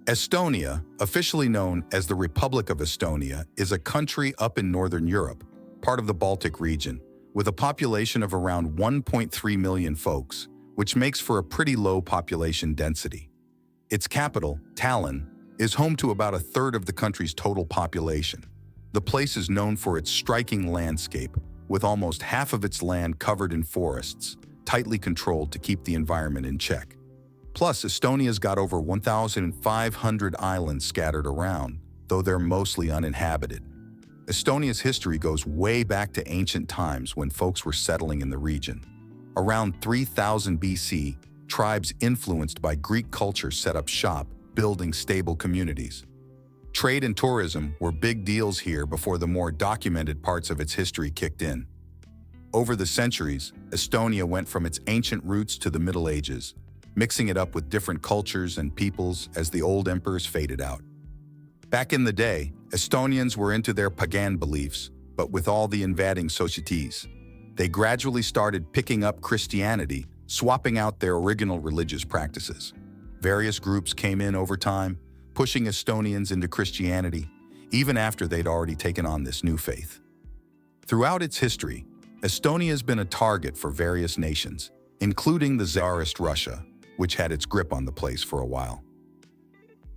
Estonia, officially known as the Republic of Estonia, is a country up in northern Europe, part of the Baltic region, with a population of around 1.3 million folks, which makes for a pretty low population density. Its capital, Tallinn, is home to about a third of the country's total population. The place is known for its striking landscape, with almost half of its land covered in forests, tightly controlled to keep the environment in check. Plus, Estonia's got over 1,500 islands scattered around, though they're mostly uninhabited. Estonia's history goes way back to ancient times when folks were settling in the region. Around 3000 BC, tribes influenced by Greek culture set up shop, building stable communities. Trade and tourism were big deals here before the more documented parts of its history kicked in. Over the centuries, Estonia went from its ancient roots to the Middle Ages, mixing it up with different cultures and peoples as the old emperors faded out. Back in the day, Estonians were into their pagan beliefs, but with all the invading societies, they gradually started picking up Christianity, swapping out their original religious practices. Various groups came in over time, pushing Estonians into Christianity, even after they'd already taken on this new faith. Throughout its history, Estonia has been a target for various nations, including the Tsarist Russia, which had its grip on the place for a while.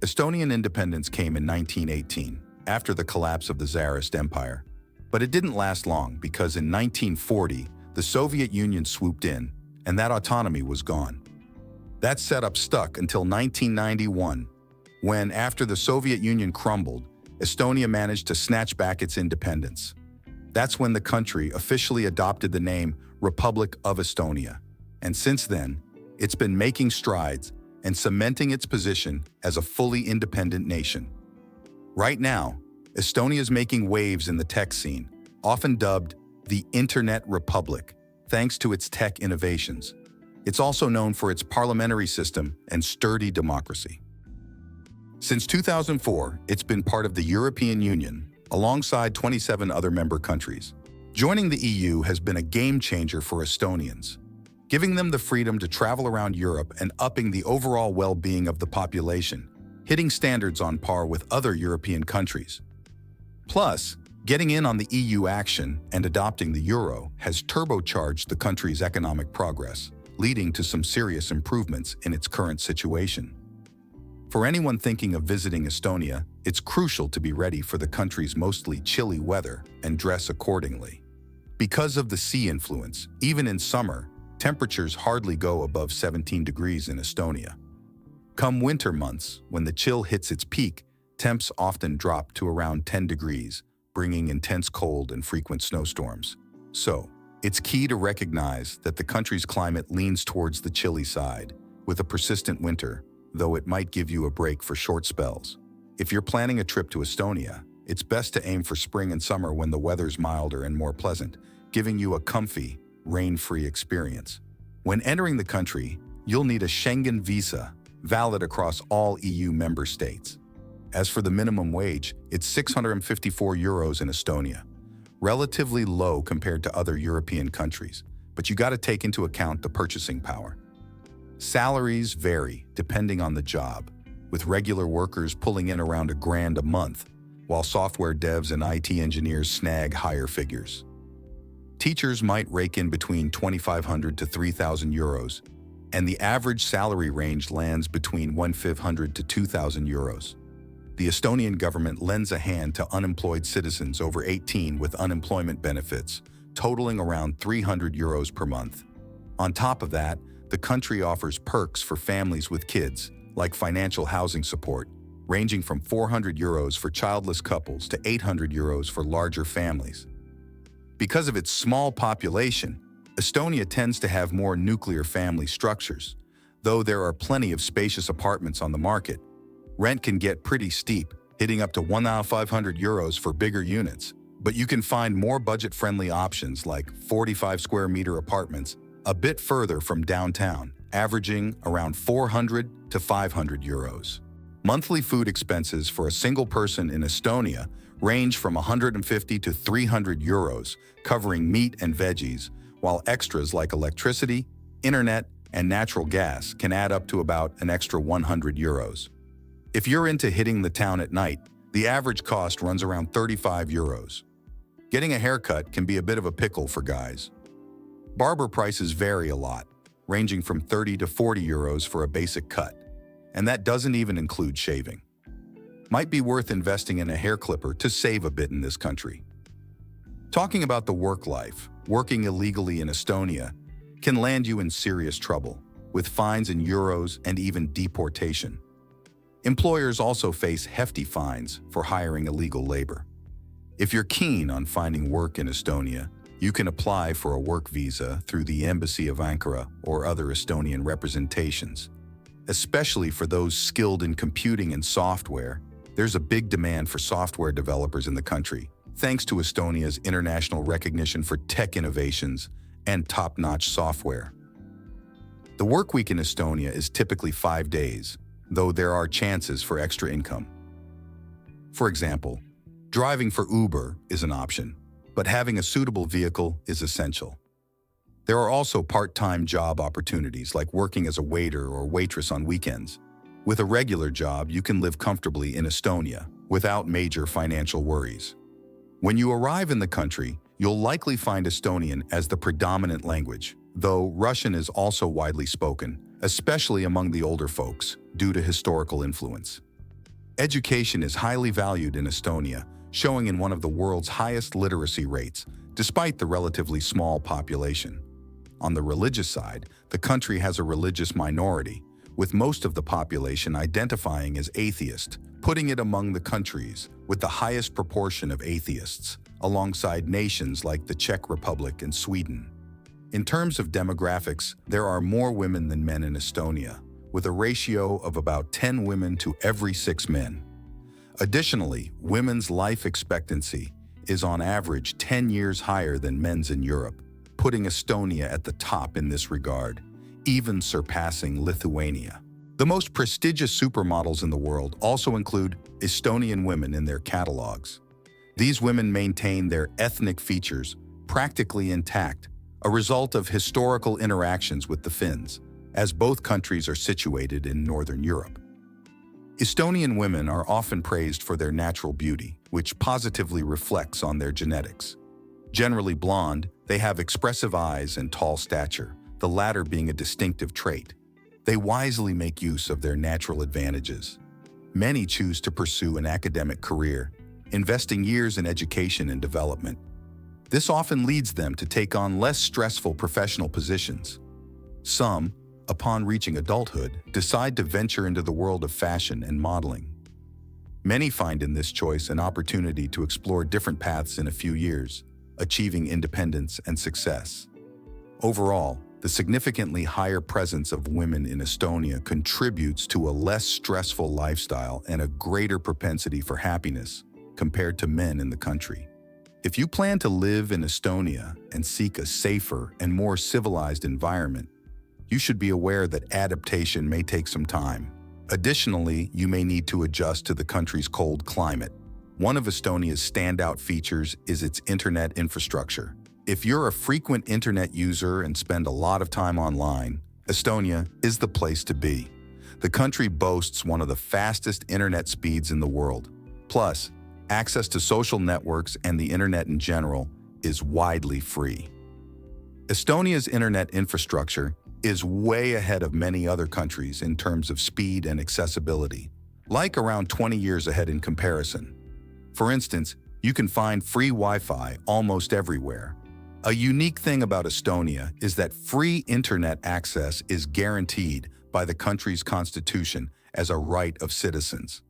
Estonian independence came in 1918, after the collapse of the Tsarist Empire. But it didn't last long because in 1940, the Soviet Union swooped in, and that autonomy was gone. That setup stuck until 1991, when, after the Soviet Union crumbled, Estonia managed to snatch back its independence. That's when the country officially adopted the name Republic of Estonia. And since then, it's been making strides and cementing its position as a fully independent nation. Right now, Estonia is making waves in the tech scene, often dubbed the Internet Republic, thanks to its tech innovations. It's also known for its parliamentary system and sturdy democracy. Since 2004, it's been part of the European Union, alongside 27 other member countries. Joining the EU has been a game changer for Estonians, giving them the freedom to travel around Europe and upping the overall well-being of the population, hitting standards on par with other European countries. Plus, getting in on the EU action and adopting the euro has turbocharged the country's economic progress, leading to some serious improvements in its current situation. For anyone thinking of visiting Estonia, it's crucial to be ready for the country's mostly chilly weather and dress accordingly. Because of the sea influence, even in summer, temperatures hardly go above 17 degrees in Estonia. Come winter months, when the chill hits its peak, temps often drop to around 10 degrees, bringing intense cold and frequent snowstorms. So, it's key to recognize that the country's climate leans towards the chilly side, with a persistent winter, though it might give you a break for short spells. If you're planning a trip to Estonia, it's best to aim for spring and summer when the weather's milder and more pleasant, giving you a comfy, rain-free experience. When entering the country, you'll need a Schengen visa, valid across all EU member states. As for the minimum wage, it's 654 euros in Estonia, relatively low compared to other European countries, but you gotta take into account the purchasing power. Salaries vary depending on the job, with regular workers pulling in around $1,000 a month, while software devs and IT engineers snag higher figures. Teachers might rake in between 2,500 to 3,000 euros, and the average salary range lands between 1,500 to 2,000 euros. The Estonian government lends a hand to unemployed citizens over 18 with unemployment benefits, totaling around 300 euros per month. On top of that, the country offers perks for families with kids, like financial housing support, ranging from 400 euros for childless couples to 800 euros for larger families. Because of its small population, Estonia tends to have more nuclear family structures. Though there are plenty of spacious apartments on the market, rent can get pretty steep, hitting up to 1,500 euros for bigger units. But you can find more budget-friendly options like 45 square meter apartments a bit further from downtown, averaging around 400 to 500 euros. Monthly food expenses for a single person in Estonia range from 150 to 300 euros, covering meat and veggies, while extras like electricity, internet, and natural gas can add up to about an extra 100 euros. If you're into hitting the town at night, the average cost runs around 35 euros. Getting a haircut can be a bit of a pickle for guys. Barber prices vary a lot, ranging from 30 to 40 euros for a basic cut, and that doesn't even include shaving. Might be worth investing in a hair clipper to save a bit in this country. Talking about the work life, working illegally in Estonia can land you in serious trouble, with fines in euros and even deportation. Employers also face hefty fines for hiring illegal labor. If you're keen on finding work in Estonia, you can apply for a work visa through the Embassy of Ankara or other Estonian representations. Especially for those skilled in computing and software, there's a big demand for software developers in the country, thanks to Estonia's international recognition for tech innovations and top-notch software. The work week in Estonia is typically 5 days, though there are chances for extra income. For example, driving for Uber is an option, but having a suitable vehicle is essential. There are also part-time job opportunities like working as a waiter or waitress on weekends. With a regular job, you can live comfortably in Estonia without major financial worries. When you arrive in the country, you'll likely find Estonian as the predominant language, though Russian is also widely spoken, especially among the older folks, due to historical influence. Education is highly valued in Estonia, showing in one of the world's highest literacy rates, despite the relatively small population. On the religious side, the country has a religious minority, with most of the population identifying as atheist, putting it among the countries with the highest proportion of atheists, alongside nations like the Czech Republic and Sweden. In terms of demographics, there are more women than men in Estonia, with a ratio of about 10 women to every 6 men. Additionally, women's life expectancy is on average 10 years higher than men's in Europe, putting Estonia at the top in this regard, even surpassing Lithuania. The most prestigious supermodels in the world also include Estonian women in their catalogs. These women maintain their ethnic features practically intact, a result of historical interactions with the Finns, as both countries are situated in Northern Europe. Estonian women are often praised for their natural beauty, which positively reflects on their genetics. Generally blonde, they have expressive eyes and tall stature, the latter being a distinctive trait. They wisely make use of their natural advantages. Many choose to pursue an academic career, investing years in education and development. This often leads them to take on less stressful professional positions. Some, upon reaching adulthood, decide to venture into the world of fashion and modeling. Many find in this choice an opportunity to explore different paths in a few years, achieving independence and success. Overall, the significantly higher presence of women in Estonia contributes to a less stressful lifestyle and a greater propensity for happiness compared to men in the country. If you plan to live in Estonia and seek a safer and more civilized environment, you should be aware that adaptation may take some time. Additionally, you may need to adjust to the country's cold climate. One of Estonia's standout features is its internet infrastructure. If you're a frequent internet user and spend a lot of time online, Estonia is the place to be. The country boasts one of the fastest internet speeds in the world. Plus, access to social networks and the internet in general is widely free. Estonia's internet infrastructure is way ahead of many other countries in terms of speed and accessibility, like around 20 years ahead in comparison. For instance, you can find free Wi-Fi almost everywhere. A unique thing about Estonia is that free internet access is guaranteed by the country's constitution as a right of citizens.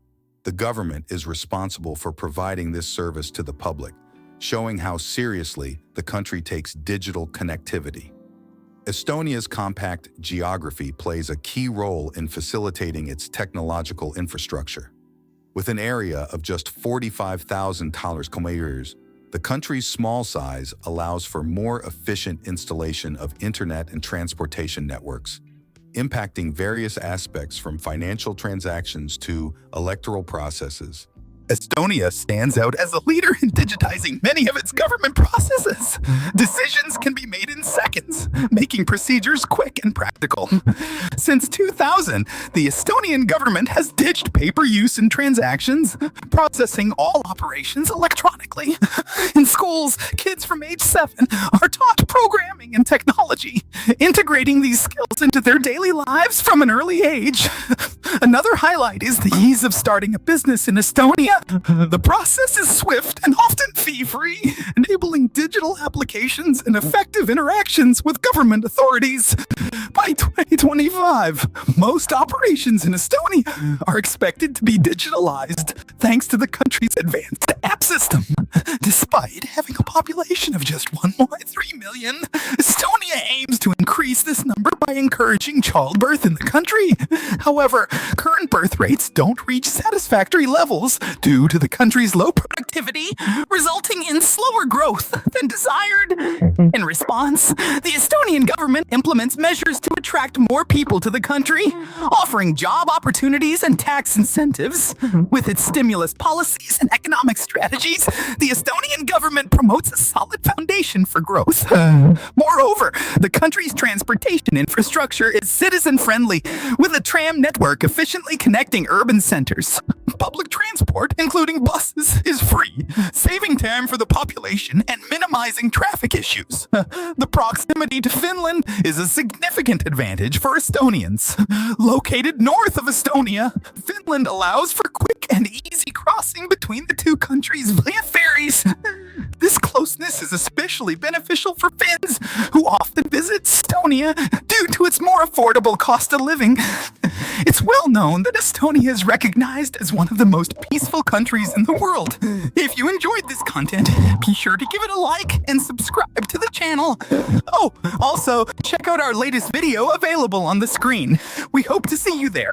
The government is responsible for providing this service to the public, showing how seriously the country takes digital connectivity. Estonia's compact geography plays a key role in facilitating its technological infrastructure. With an area of just 45,000 km², the country's small size allows for more efficient installation of internet and transportation networks, impacting various aspects from financial transactions to electoral processes. Estonia stands out as a leader in digitizing many of its government processes. Decisions can be made in seconds, making procedures quick and practical. Since 2000, the Estonian government has ditched paper use in transactions, processing all operations electronically. In schools, kids from age 7 are taught programming and technology, integrating these skills into their daily lives from an early age. Another highlight is the ease of starting a business in Estonia. The process is swift and often fee-free, enabling digital applications and effective interactions with government authorities. By 2025, most operations in Estonia are expected to be digitalized thanks to the country's advanced app system. Despite having a population of just 1.3 million, Estonia aims to increase this number by encouraging childbirth in the country. However, current birth rates don't reach satisfactory levels due to the country's low productivity, resulting in slower growth than desired. In response, the Estonian government implements measures to attract more people to the country, offering job opportunities and tax incentives. With its stimulus policies and economic strategies, the Estonian government promotes a solid foundation for growth. Moreover, the country's transportation infrastructure is citizen-friendly, with a tram network efficiently connecting urban centers. Public transport, including buses, is free, saving time for the population and minimizing traffic issues. The proximity to Finland is a significant advantage for Estonians. Located north of Estonia, Finland allows for quick and easy crossing between the two countries via ferries. This closeness is especially beneficial for Finns, who often visit Estonia due to its more affordable cost of living. It's well known that Estonia is recognized as one of the most peaceful countries in the world. If you enjoyed this content, be sure to give it a like and subscribe to the channel. Oh, also, check out our latest video available on the screen. We hope to see you there.